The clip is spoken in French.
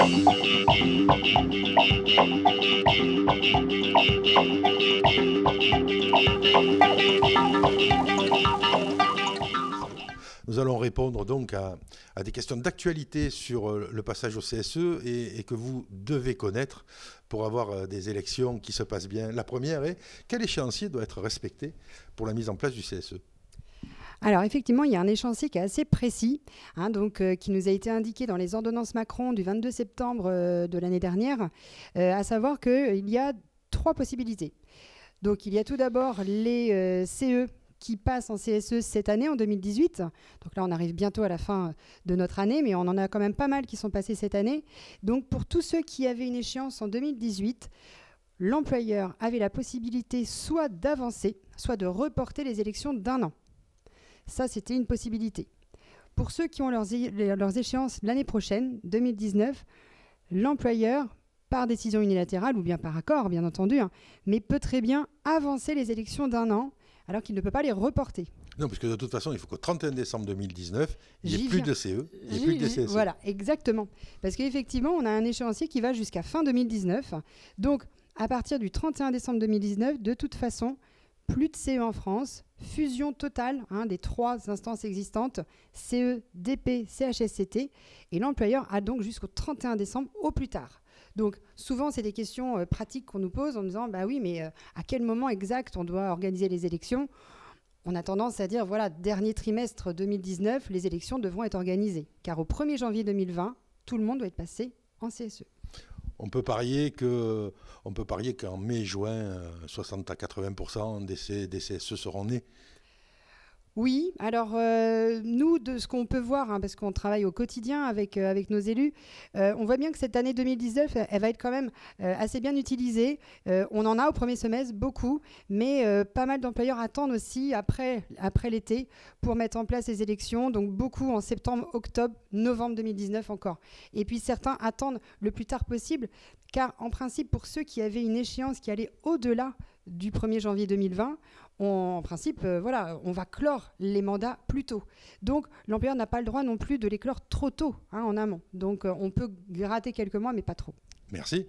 Nous allons répondre donc à des questions d'actualité sur le passage au CSE et que vous devez connaître pour avoir des élections qui se passent bien. La première est, quel échéancier doit être respecté pour la mise en place du CSE ? Alors effectivement, il y a un échéancier qui est assez précis, qui nous a été indiqué dans les ordonnances Macron du 22 septembre de l'année dernière, à savoir qu'il y a 3 possibilités. Donc il y a tout d'abord les CE qui passent en CSE cette année, en 2018. Donc là, on arrive bientôt à la fin de notre année, mais on en a quand même pas mal qui sont passés cette année. Donc pour tous ceux qui avaient une échéance en 2018, l'employeur avait la possibilité soit d'avancer, soit de reporter les élections d'1 an. Ça, c'était une possibilité. Pour ceux qui ont leurs échéances l'année prochaine, 2019, l'employeur, par décision unilatérale ou bien par accord, bien entendu, mais peut très bien avancer les élections d'1 an, alors qu'il ne peut pas les reporter. Non, parce que de toute façon, il faut qu'au 31 décembre 2019, il n'y ait plus de CE, il n'y ait plus de CSE. Voilà, exactement. Parce qu'effectivement, on a un échéancier qui va jusqu'à fin 2019. Donc, à partir du 31 décembre 2019, de toute façon, plus de CE en France, fusion totale des 3 instances existantes, CE, DP, CHSCT, et l'employeur a donc jusqu'au 31 décembre au plus tard. Donc souvent, c'est des questions pratiques qu'on nous pose en nous disant « bah oui, mais à quel moment exact on doit organiser les élections ?» On a tendance à dire « voilà, dernier trimestre 2019, les élections devront être organisées. » Car au 1er janvier 2020, tout le monde doit être passé en CSE. On peut parier qu'en mai-juin, 60 à 80% des CSE seront nés. Oui, alors nous, de ce qu'on peut voir, parce qu'on travaille au quotidien avec nos élus, on voit bien que cette année 2019, elle va être quand même assez bien utilisée. On en a au premier semestre, beaucoup, mais pas mal d'employeurs attendent aussi après l'été pour mettre en place les élections, donc beaucoup en septembre, octobre, novembre 2019 encore. Et puis certains attendent le plus tard possible, car en principe, pour ceux qui avaient une échéance qui allait au-delà du 1er janvier 2020, en principe, on va clore les mandats plus tôt. Donc, l'employeur n'a pas le droit non plus de les clore trop tôt en amont. Donc, on peut gratter quelques mois, mais pas trop. Merci.